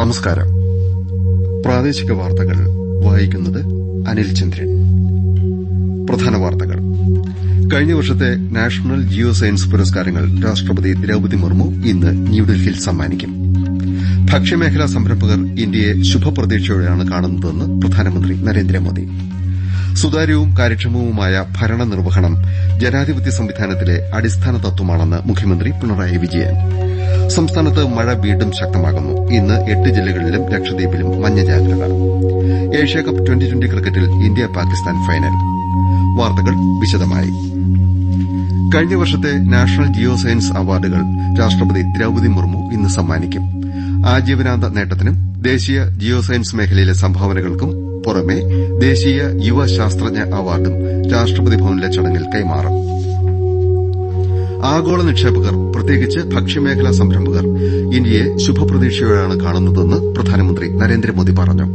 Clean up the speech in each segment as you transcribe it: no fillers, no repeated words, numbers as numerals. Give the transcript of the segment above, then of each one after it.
നമസ്കാരം. പ്രാദേശിക വാർത്തകൾ വായിക്കുന്നത് അനിൽ ചന്ദ്രൻ. പ്രധാന വാർത്തകൾ. കഴിഞ്ഞ വർഷത്തെ നാഷണൽ ജിയോ സയൻസ് പുരസ്കാരങ്ങൾ രാഷ്ട്രപതി ദ്രൌപദി മുർമു ഇന്ന് ന്യൂഡൽഹിയിൽ സമ്മാനിക്കും. ഭക്ഷ്യമേഖലാ സംരംഭകർ ഇന്ത്യയെ ശുഭപ്രതീക്ഷയോടെയാണ് കാണുന്നതെന്ന് പ്രധാനമന്ത്രി നരേന്ദ്രമോദി. സുതാര്യവും കാര്യക്ഷമവുമായ ഭരണനിർവഹണം ജനാധിപത്യ സംവിധാനത്തിലെ അടിസ്ഥാന തത്വമാണെന്ന് മുഖ്യമന്ത്രി പിണറായി വിജയൻ. സംസ്ഥാനത്ത് മഴ വീണ്ടും ശക്തമാകുന്നു. ഇന്ന് 8 ജില്ലകളിലും ലക്ഷദ്വീപിലും മഞ്ഞ ജാഗ്രത. ഏഷ്യാകപ്പ് ട്വന്റി ക്രിക്കറ്റിൽ ഇന്ത്യ പാകിസ്ഥാൻ ഫൈനൽ. വാർത്തകൾ വിശദമായി. കഴിഞ്ഞ വർഷത്തെ നാഷണൽ ജിയോ സയൻസ് അവാർഡുകൾ രാഷ്ട്രപതി ദ്രൌപദി മുർമു ഇന്ന് സമ്മാനിക്കും. ആജീവനാന്ത നേട്ടത്തിനും ദേശീയ ജിയോ സയൻസ് മേഖലയിലെ സംഭാവനകൾക്കും പുറമെ ദേശീയ യുവ ശാസ്ത്രജ്ഞ അവാർഡും രാഷ്ട്രപതി ഭവനിലെ ചടങ്ങിൽ കൈമാറും. ആഗോള നിക്ഷേപകർ, പ്രത്യേകിച്ച് ഭക്ഷ്യമേഖലാ സംരംഭകർ ഇന്ത്യയെ ശുഭപ്രതീക്ഷയോടെയാണ് കാണുന്നതെന്ന് പ്രധാനമന്ത്രി നരേന്ദ്രമോദി പറഞ്ഞു.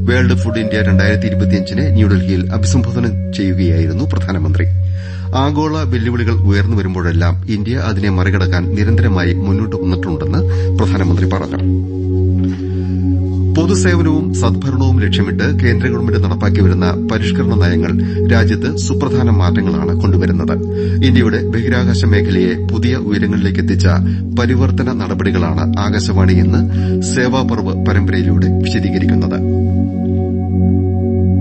വേൾഡ് ഫുഡ് ഇന്ത്യ 2025 ന്യൂഡൽഹിയിൽ അഭിസംബോധന ചെയ്യുകയായിരുന്നു പ്രധാനമന്ത്രി. ആഗോള വെല്ലുവിളികൾ ഉയർന്നുവരുമ്പോഴെല്ലാം ഇന്ത്യ അതിനെ മറികടക്കാൻ നിരന്തരമായി മുന്നോട്ട് വന്നിട്ടുണ്ടെന്ന് പ്രധാനമന്ത്രി പറഞ്ഞു. പൊതുസേവനവും സദ്ഭരണവും ലക്ഷ്യമിട്ട് കേന്ദ്ര ഗവൺമെന്റ് നടപ്പാക്കിവരുന്ന പരിഷ്കരണ നയങ്ങൾ രാജ്യത്ത് സുപ്രധാന മാറ്റങ്ങളാണ് കൊണ്ടുവരുന്നത്. ഇന്ത്യയുടെ ബഹിരാകാശ മേഖലയെ പുതിയ ഉയരങ്ങളിലേക്കെത്തിച്ച പരിവർത്തന നടപടികളാണ് ആകാശവാണി ഇന്ന് സേവാപർവ് പരമ്പരയിലൂടെ വിശദീകരിക്കുന്നത്.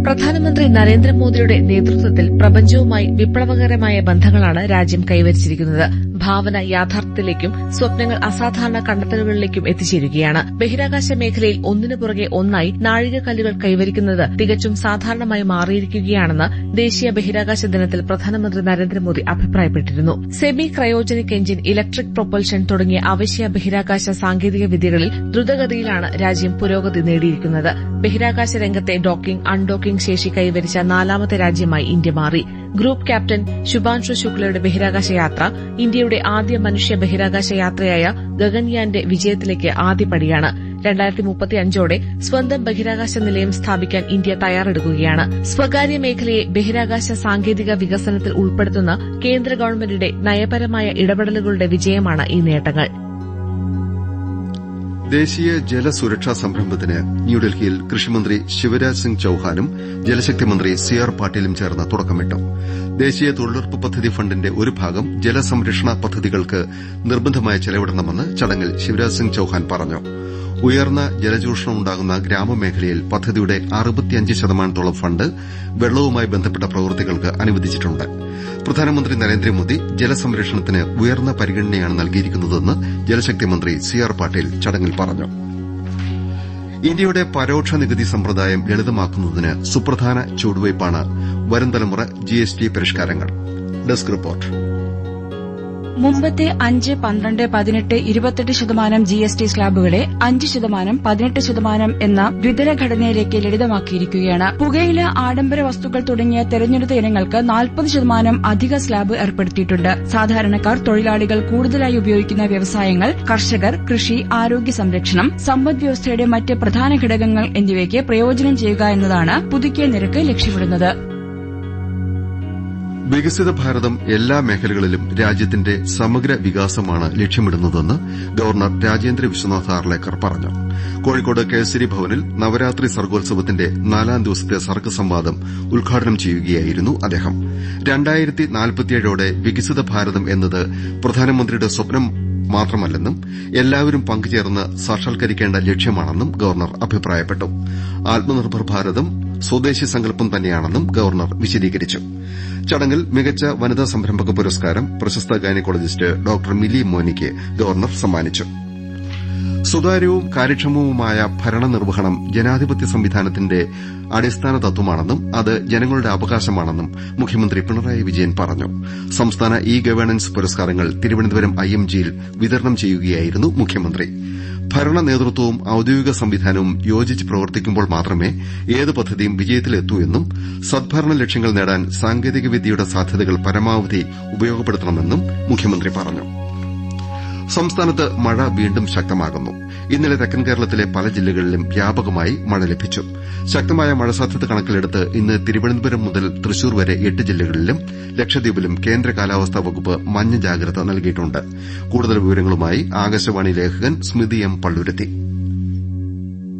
പ്രധാനമന്ത്രി നരേന്ദ്രമോദിയുടെ നേതൃത്വത്തിൽ പ്രപഞ്ചവുമായി വിപ്ലവകരമായ ബന്ധങ്ങളാണ് രാജ്യം കൈവരിച്ചിരിക്കുന്നത്. ഭാവന യാഥാർത്ഥ്യത്തിലേക്കും സ്വപ്നങ്ങൾ അസാധാരണ കണ്ടെത്തലുകളിലേക്കും എത്തിച്ചേരുകയാണ്. ബഹിരാകാശ മേഖലയിൽ ഒന്നിനു പുറകെ ഒന്നായി നാഴികക്കല്ലുകൾ കൈവരിക്കുന്നത് തികച്ചും സാധാരണമായി മാറിയിരിക്കുകയാണെന്ന് ദേശീയ ബഹിരാകാശ ദിനത്തിൽ പ്രധാനമന്ത്രി നരേന്ദ്രമോദി അഭിപ്രായപ്പെട്ടിരുന്നു. Semi cryogenic engine, electric propulsion തുടങ്ങിയ അവശ്യ ബഹിരാകാശ സാങ്കേതിക വിദ്യകളിൽ ദ്രുതഗതിയിലാണ് രാജ്യം പുരോഗതി നേടിയിരിക്കുന്നത്. ബഹിരാകാശ രംഗത്തെ ഡോക്കിംഗ്, അൺഡോക്കിംഗ് ശേഷി കൈവരിച്ച 4ാമത്തെ രാജ്യമായി ഇന്ത്യ മാറി. ഗ്രൂപ്പ് ക്യാപ്റ്റൻ ശുഭാൻഷു ശുക്ലയുടെ ബഹിരാകാശ യാത്ര ഇന്ത്യയുടെ ആദ്യ മനുഷ്യ ബഹിരാകാശ യാത്രയായ ഗഗൻയാന്റെ വിജയത്തിലേക്ക് ആദ്യപടിയാണ്. 2035ഓടെ സ്വന്തം ബഹിരാകാശ നിലയം സ്ഥാപിക്കാൻ ഇന്ത്യ തയ്യാറെടുക്കുകയാണ്. സ്വകാര്യ മേഖലയെ ബഹിരാകാശ സാങ്കേതിക വികസനത്തിൽ ഉൾപ്പെടുത്തുന്ന കേന്ദ്ര ഗവൺമെന്റിന്റെ നയപരമായ ഇടപെടലുകളുടെ വിജയമാണ് ഈ നേട്ടങ്ങൾ. ദേശീയ ജലസുരക്ഷാ സംരംഭത്തിന് ന്യൂഡൽഹിയിൽ കൃഷിമന്ത്രി ശിവരാജ് സിംഗ് ചൌഹാനും ജലശക്തി മന്ത്രി CR പാട്ടീലും ചേർന്ന് തുടക്കമിട്ടു. ദേശീയ തൊഴിലുറപ്പ് പദ്ധതി ഫണ്ടിന്റെ ഒരു ഭാഗം ജലസംരക്ഷണ പദ്ധതികൾക്ക് നിർബന്ധമായി ചെലവിടണമെന്ന് ചടങ്ങിൽ ശിവരാജ് സിംഗ് ചൌഹാൻ പറഞ്ഞു. ഉയർന്ന ജലചൂഷണം ഉണ്ടാകുന്ന ഗ്രാമമേഖലയിൽ പദ്ധതിയുടെ 65% ഫണ്ട് വെള്ളവുമായി ബന്ധപ്പെട്ട പ്രവൃത്തികൾക്ക് അനുവദിച്ചിട്ടുണ്ട്. പ്രധാനമന്ത്രി നരേന്ദ്രമോദി ജലസംരക്ഷണത്തിന് ഉയർന്ന പരിഗണനയാണ് നൽകിയിരിക്കുന്നതെന്ന് ജലശക്തി മന്ത്രി CR പാട്ടീൽ ചടങ്ങിൽ പറഞ്ഞു. ഇന്ത്യയുടെ പരോക്ഷ നികുതി സമ്പ്രദായം ലളിതമാക്കുന്നതിന് സുപ്രധാന ചുവടുവയ്പ്പാണ് വരും തലമുറ GST പരിഷ്കാരങ്ങൾ. Desk report. മുമ്പത്തെ 5, 12, 18, 28% GST സ്ലാബുകളെ 5%, 18% എന്ന ദ്വിതര ഘടനയിലേക്ക് ലളിതമാക്കിയിരിക്കുകയാണ്. പുകയില, ആഡംബര വസ്തുക്കൾ തുടങ്ങിയ തെരഞ്ഞെടുത്ത ഇനങ്ങൾക്ക് 40% അധിക സ്ലാബ് ഏർപ്പെടുത്തിയിട്ടുണ്ട്. സാധാരണക്കാർ, തൊഴിലാളികൾ, കൂടുതലായി ഉപയോഗിക്കുന്ന വ്യവസായങ്ങൾ, കർഷകർ, കൃഷി, ആരോഗ്യ സംരക്ഷണം, സമ്പദ്വ്യവസ്ഥയുടെ മറ്റ് പ്രധാന ഘടകങ്ങൾ എന്നിവയ്ക്ക് പ്രയോജനം ചെയ്യുക എന്നതാണ് പുതുക്കിയ നിരക്ക് ലക്ഷ്യമിടുന്നത്. വികസിത ഭാരതം എല്ലാ മേഖലകളിലും രാജ്യത്തിന്റെ സമഗ്ര വികാസമാണ് ലക്ഷ്യമിടുന്നതെന്ന് ഗവർണർ രാജേന്ദ്ര വിശ്വനാഥ് ആർലേക്കർ പറഞ്ഞു. കോഴിക്കോട് കേസരി ഭവനിൽ നവരാത്രി സർഗോത്സവത്തിന്റെ 4ാം ദിവസത്തെ സർഗ് സംവാദം ഉദ്ഘാടനം ചെയ്യുകയായിരുന്നു അദ്ദേഹം. 2047ഓടെ വികസിത ഭാരതം എന്നത് പ്രധാനമന്ത്രിയുടെ സ്വപ്നം മാത്രമല്ലെന്നും എല്ലാവരും പങ്കുചേർന്ന് സാക്ഷാത്കരിക്കേണ്ട ലക്ഷ്യമാണെന്നും ഗവർണർ അഭിപ്രായപ്പെട്ടു. ആത്മനിർഭർ ഭാരതം സ്വദേശി സങ്കല്പം തന്നെയാണെന്നും ഗവർണർ വിശദീകരിച്ചു. ചടങ്ങിൽ മികച്ച വനിതാ സംരംഭക പുരസ്കാരം പ്രശസ്ത ഗൈനക്കോളജിസ്റ്റ് ഡോക്ടർ മിലി മോനിക്ക് ഗവർണർ സമ്മാനിച്ചു. സുതാര്യവും കാര്യക്ഷമവുമായ ഭരണനിർവഹണം ജനാധിപത്യ സംവിധാനത്തിന്റെ അടിസ്ഥാന തത്വമാണെന്നും അത് ജനങ്ങളുടെ അവകാശമാണെന്നും മുഖ്യമന്ത്രി പിണറായി വിജയൻ പറഞ്ഞു. സംസ്ഥാന ഗവേണൻസ് പുരസ്കാരങ്ങൾ തിരുവനന്തപുരം IMGയിൽ വിതരണം ചെയ്യുകയായിരുന്നു മുഖ്യമന്ത്രി. ഭരണ നേതൃത്വവും ഔദ്യോഗിക സംവിധാനവും യോജിച്ച് പ്രവർത്തിക്കുമ്പോൾ മാത്രമേ ഏത് പദ്ധതിയും വിജയത്തിലെത്തൂ എന്നും സദ്ഭരണ ലക്ഷ്യങ്ങൾ നേടാൻ സാങ്കേതികവിദ്യയുടെ സാധ്യതകൾ പരമാവധി ഉപയോഗപ്പെടുത്തണമെന്നും മുഖ്യമന്ത്രി പറഞ്ഞു. സംസ്ഥാനത്ത് മഴ വീണ്ടും ശക്തമാകുന്നു. ഇന്നലെ തെക്കൻ കേരളത്തിലെ പല ജില്ലകളിലും വ്യാപകമായി മഴ ലഭിച്ചു. ശക്തമായ മഴ സാധ്യത കണക്കിലെടുത്ത് ഇന്ന് തിരുവനന്തപുരം മുതൽ തൃശൂർ വരെ 8 ജില്ലകളിലും ലക്ഷദ്വീപിലും കേന്ദ്ര കാലാവസ്ഥാ വകുപ്പ് മഞ്ഞ ജാഗ്രത നൽകിയിട്ടുണ്ട്. കൂടുതൽ വിവരങ്ങളുമായി ആകാശവാണി ലേഖകൻ സ്മിതി M. പള്ളുരുത്തി.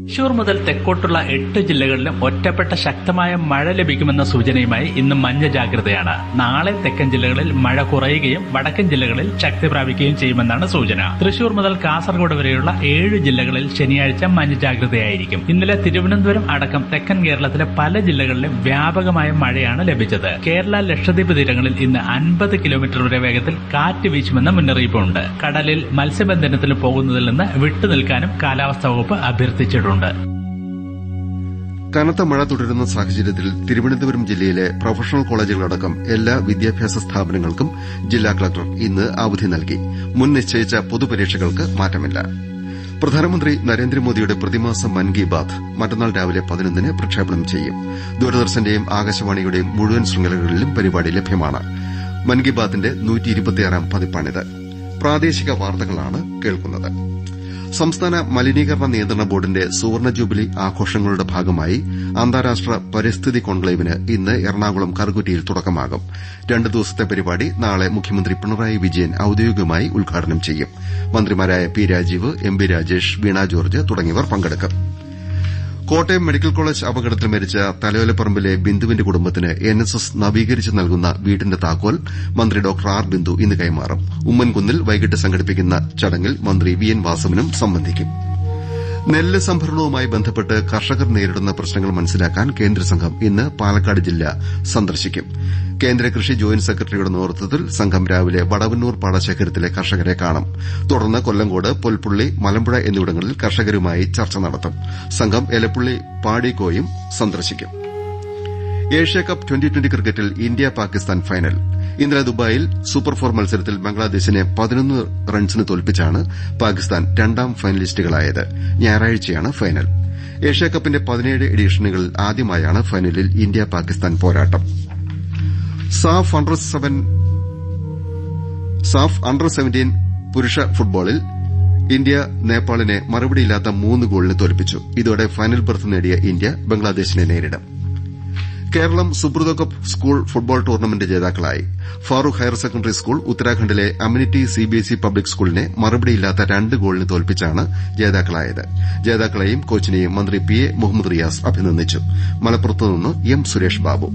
തൃശൂർ മുതൽ തെക്കോട്ടുള്ള 8 ജില്ലകളിലും ഒറ്റപ്പെട്ട ശക്തമായ മഴ ലഭിക്കുമെന്ന സൂചനയുമായി ഇന്ന് മഞ്ഞ ജാഗ്രതയാണ്. നാളെ തെക്കൻ ജില്ലകളിൽ മഴ കുറയുകയും വടക്കൻ ജില്ലകളിൽ ശക്തി പ്രാപിക്കുകയും ചെയ്യുമെന്നാണ് സൂചന. തൃശൂർ മുതൽ കാസർഗോഡ് വരെയുള്ള 7 ജില്ലകളിൽ ശനിയാഴ്ച മഞ്ഞ ജാഗ്രതയായിരിക്കും. ഇന്നലെ തിരുവനന്തപുരം അടക്കം തെക്കൻ കേരളത്തിലെ പല ജില്ലകളിലും വ്യാപകമായ മഴയാണ് ലഭിച്ചത്. കേരള ലക്ഷദ്വീപ് തീരങ്ങളിൽ ഇന്ന് 50 കിലോമീറ്റർ വരെ വേഗത്തിൽ കാറ്റ് വീശുമെന്ന മുന്നറിയിപ്പുണ്ട്. കടലിൽ മത്സ്യബന്ധനത്തിന് പോകുന്നതിൽ നിന്ന് വിട്ടുനിൽക്കാനും കാലാവസ്ഥാ വകുപ്പ് അഭ്യർത്ഥിച്ചിട്ടുണ്ട്. കനത്ത മഴ തുടരുന്ന സാഹചര്യത്തിൽ തിരുവനന്തപുരം ജില്ലയിലെ പ്രൊഫഷണൽ കോളേജുകളടക്കം എല്ലാ വിദ്യാഭ്യാസ സ്ഥാപനങ്ങൾക്കും ജില്ലാ കളക്ടർ ഇന്ന് അവധി നൽകി. മുൻ നിശ്ചയിച്ച പൊതുപരീക്ഷകൾക്ക് മാറ്റമില്ല. പ്രധാനമന്ത്രി നരേന്ദ്രമോദിയുടെ പ്രതിമാസ മൻ കി ബാത് മറ്റന്നാൾ രാവിലെ 11 പ്രക്ഷേപണം ചെയ്യും. ദൂരദർശന്റെയും ആകാശവാണിയുടെയും മുഴുവൻ ശൃംഖലകളിലും പരിപാടി ലഭ്യമാണ്. മൻ കി ബാത്തിന്റെ 126ാം പതിപ്പാണിത്. പ്രാദേശിക വാർത്തകളാണ് കേൾക്കുന്നത്. സംസ്ഥാന മലിനീകരണ നിയന്ത്രണ ബോർഡിന്റെ സുവർണ ജൂബിലി ആഘോഷങ്ങളുടെ ഭാഗമായി അന്താരാഷ്ട്ര പരിസ്ഥിതി കോൺക്ലേവിന് ഇന്ന് എറണാകുളം കറുകുറ്റിയിൽ തുടക്കമാകും. 2 ദിവസത്തെ പരിപാടി നാളെ മുഖ്യമന്ത്രി പിണറായി വിജയൻ ഔദ്യോഗികമായി ഉദ്ഘാടനം ചെയ്യും. മന്ത്രിമാരായ P Rajeev, M B Rajesh, Veena George തുടങ്ങിയവർ പങ്കെടുക്കും. കോട്ടയം മെഡിക്കൽ കോളേജ് അപകടത്തിൽ മരിച്ച തലയോലപ്പറമ്പിലെ ബിന്ദുവിന്റെ കുടുംബത്തിന് NSS നവീകരിച്ച് നൽകുന്ന വീടിന്റെ താക്കോൽ മന്ത്രി ഡോക്ടർ ആർ ബിന്ദു ഇന്ന് കൈമാറും. ഉമ്മൻകുന്നിൽ വൈകിട്ട് സംഘടിപ്പിക്കുന്ന ചടങ്ങിൽ മന്ത്രി VN വാസവനും സംബന്ധിക്കും. നെല്ല് സംഭരണവുമായി ബന്ധപ്പെട്ട് കർഷകർ നേരിടുന്ന പ്രശ്നങ്ങൾ മനസ്സിലാക്കാൻ കേന്ദ്രസംഘം ഇന്ന് പാലക്കാട് ജില്ല സന്ദർശിക്കും. കേന്ദ്ര കൃഷി ജോയിന്റ് സെക്രട്ടറിയുടെ നേതൃത്വത്തിൽ സംഘം രാവിലെ വടവന്നൂർ പാടശേഖരത്തിലെ കർഷകരെ കാണും. തുടർന്ന് കൊല്ലങ്കോട്, പൊൽപ്പുള്ളി, മലമ്പുഴ എന്നിവിടങ്ങളിൽ കർഷകരുമായി ചർച്ച നടത്തും. സംഘം എലപ്പുള്ളി പാടിക്കോയും സന്ദർശിക്കും. ഏഷ്യാകപ്പ് ട്വന്റി ക്രിക്കറ്റിൽ ഇന്ത്യ പാകിസ്ഥാൻ ഫൈനൽ. ഇന്നലെ ദുബായിൽ സൂപ്പർ 4 മത്സരത്തിൽ ബംഗ്ലാദേശിനെ 11 റൺസിന് തോൽപ്പിച്ചാണ് പാകിസ്ഥാൻ രണ്ടാം ഫൈനലിസ്റ്റുകളായത്. ഞായറാഴ്ചയാണ് ഫൈനൽ. ഏഷ്യാകപ്പിന്റെ 17 എഡിഷനുകളിൽ ആദ്യമായാണ് ഫൈനലിൽ ഇന്ത്യ പാകിസ്ഥാൻ പോരാട്ടം. സാഫ് അണ്ടർ 17 പുരുഷ ഫുട്ബോളിൽ ഇന്ത്യ നേപ്പാളിനെ മറുപടിയില്ലാത്ത 3 ഗോളിന് തോൽപ്പിച്ചു. ഇതോടെ ഫൈനൽ ബർത്ത് നേടിയ ഇന്ത്യ ബംഗ്ലാദേശിനെ നേരിടും. Kerala Subroto cup school football tournament ജേതാക്കളായി. ഫാറൂഖ് ഹയർ സെക്കൻഡറി സ്കൂൾ ഉത്തരാഖണ്ഡിലെ അമ്യൂണിറ്റി CBSE പബ്ലിക് സ്കൂളിനെ മറുപടിയില്ലാത്ത 2 ഗോളിന് തോൽപ്പിച്ചാണ് ജേതാക്കളായത്. ജേതാക്കളെയും കോച്ചിനെയും മന്ത്രി PA മുഹമ്മദ് റിയാസ് അഭിനന്ദിച്ചു. മലപ്പുറത്തുനിന്ന് M സുരേഷ് ബാബു.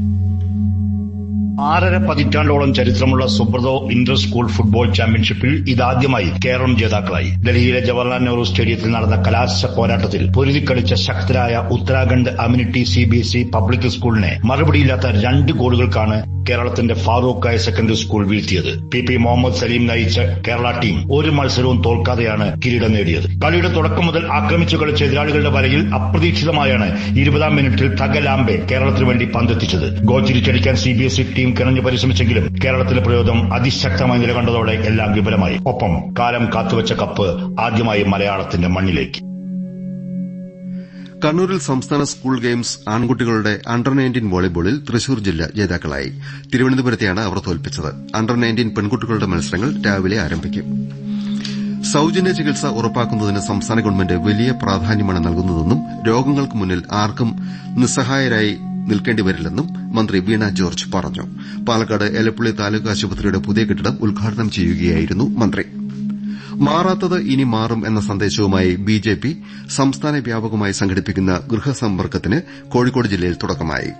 6.5 പതിറ്റാണ്ടോളം ചരിത്രമുള്ള സുബ്രതോ ഇന്റർ സ്കൂൾ ഫുട്ബോൾ ചാമ്പ്യൻഷിപ്പിൽ ഇതാദ്യമായി കേരളം ജേതാക്കളായി. ഡൽഹിയിലെ ജവഹർലാൽ നെഹ്റു സ്റ്റേഡിയത്തിൽ നടന്ന കലാശ പോരാട്ടത്തിൽ പൊരുതിക്കളിച്ച ശക്തരായ ഉത്തരാഖണ്ഡ് അമ്യൂണിറ്റി CBSE പബ്ലിക് സ്കൂളിനെ മറുപടിയില്ലാത്ത 2 ഗോളുകൾക്കാണ് കേരളത്തിന്റെ ഫാറൂഖ് ഹയർ സെക്കൻഡറി സ്കൂൾ വീഴ്ത്തിയത്. PP മുഹമ്മദ് സലീം നയിച്ച കേരള ടീം ഒരു മത്സരവും തോൽക്കാതെയാണ് കിരീടം നേടിയത്. കളിയുടെ തുടക്കം മുതൽ ആക്രമിച്ചു കളിച്ച എതിരാളികളുടെ വലയിൽ അപ്രതീക്ഷിതമായാണ് 20ാം മിനിറ്റിൽ തഗലാംബെ കേരളത്തിനു വേണ്ടി പന്തെത്തിച്ചത്. ഗോൾ തിരിച്ചടിക്കാൻ CBSE ടീം കിണഞ്ഞു പരിശ്രമിച്ചെങ്കിലും കേരളത്തിലെ പ്രയോഗം അതിശക്തമായി നിലകണ്ടതോടെ എല്ലാം വിഫലമായി. ഒപ്പം കാലം കാത്തുവച്ച കപ്പ് ആദ്യമായി മലയാളത്തിന്റെ മണ്ണിലേക്ക്. കണ്ണൂരിൽ സംസ്ഥാന സ്കൂൾ ഗെയിംസ് ആൺകുട്ടികളുടെ അണ്ടർ 19 വോളിബോളിൽ തൃശൂർ ജില്ല ജേതാക്കളായി. തിരുവനന്തപുരത്തെയാണ് അവർ തോൽപ്പിച്ചത്. അണ്ടർ 19 പെൺകുട്ടികളുടെ മത്സരങ്ങൾ രാവിലെ ആരംഭിക്കും. സൌജന്യ ചികിത്സ ഉറപ്പാക്കുന്നതിന് സംസ്ഥാന ഗവൺമെന്റ് വലിയ പ്രാധാന്യമാണ് നൽകുന്നതെന്നും രോഗങ്ങൾക്ക് മുന്നിൽ ആർക്കും നിസ്സഹായരായി നിൽക്കേണ്ടി വരില്ലെന്നും മന്ത്രി വീണ ജോർജ് പറഞ്ഞു. പാലക്കാട് എലപ്പുള്ളി താലൂക്ക് ആശുപത്രിയുടെ പുതിയ കെട്ടിടം ഉദ്ഘാടനം ചെയ്യുകയായിരുന്നു മന്ത്രി. മാറാത്തത് ഇനി മാറും എന്ന സന്ദേശവുമായി BJP സംസ്ഥാന വ്യാപകമായി സംഘടിപ്പിക്കുന്ന ഗൃഹസമ്പർക്കത്തിന് കോഴിക്കോട് ജില്ലയിൽ തുടക്കമായി.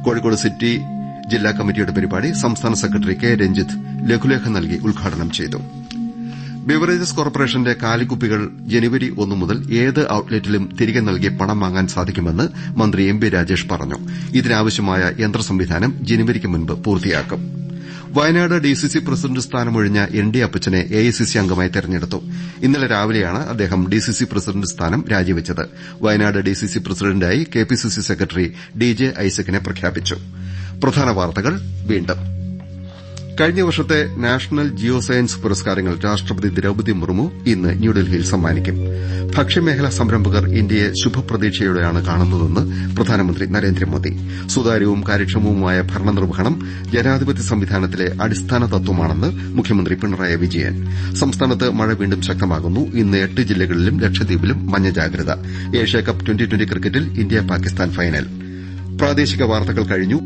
കോഴിക്കോട് സിറ്റി ജില്ലാ കമ്മിറ്റിയുടെ പരിപാടി സംസ്ഥാന സെക്രട്ടറി K രഞ്ജിത്ത് ലഘുലേഖ നൽകി ഉദ്ഘാടനം ചെയ്തു. ബിവറേജസ് കോർപ്പറേഷന്റെ കാലിക്കുപ്പികൾ ജനുവരി 1 മുതൽ ഏത് ഔട്ട്ലെറ്റിലും തിരികെ നൽകി പണം വാങ്ങാൻ സാധിക്കുമെന്ന് മന്ത്രി MB രാജേഷ് പറഞ്ഞു. ഇതിനാവശ്യമായ യന്ത്ര സംവിധാനം ജനുവരിക്ക് മുൻപ് പൂർത്തിയാക്കും. വയനാട് DCC പ്രസിഡന്റ് സ്ഥാനമൊഴിഞ്ഞ ND അപ്പച്ചനെ AICC അംഗമായി തെരഞ്ഞെടുത്തു. ഇന്നലെ രാവിലെയാണ് അദ്ദേഹം DCC പ്രസിഡന്റ് സ്ഥാനം രാജിവെച്ചത്. വയനാട് DCC പ്രസിഡന്റായി KPCC സെക്രട്ടറി DJ ഐസക്കിനെ പ്രഖ്യാപിച്ചു. പ്രധാന വാർത്തകൾ വീണ്ടും. കഴിഞ്ഞ വർഷത്തെ നാഷണൽ ജിയോ സയൻസ് പുരസ്കാരങ്ങൾ രാഷ്ട്രപതി ദ്രൌപദി മുർമു ഇന്ന് ന്യൂഡൽഹിയിൽ സമ്മാനിക്കും. ഭക്ഷ്യമേഖലാ സംരംഭകർ ഇന്ത്യയെ ശുഭപ്രതീക്ഷയോടെയാണ് കാണുന്നതെന്ന് പ്രധാനമന്ത്രി നരേന്ദ്രമോദി. സുതാര്യവും കാര്യക്ഷമവുമായ ഭരണനിർവഹണം ജനാധിപത്യ സംവിധാനത്തിലെ അടിസ്ഥാന തത്വമാണെന്ന് മുഖ്യമന്ത്രി പിണറായി വിജയൻ. സംസ്ഥാനത്ത് മഴ വീണ്ടും ശക്തമാകുന്നു. ഇന്ന് 8 ജില്ലകളിലും ലക്ഷദ്വീപിലും മഞ്ഞ ജാഗ്രത. ഏഷ്യാകപ്പ് 2020 ക്രിക്കറ്റിൽ ഇന്ത്യ പാകിസ്ഥാൻ ഫൈനൽ. പ്രാദേശിക വാർത്തകൾ കഴിഞ്ഞു.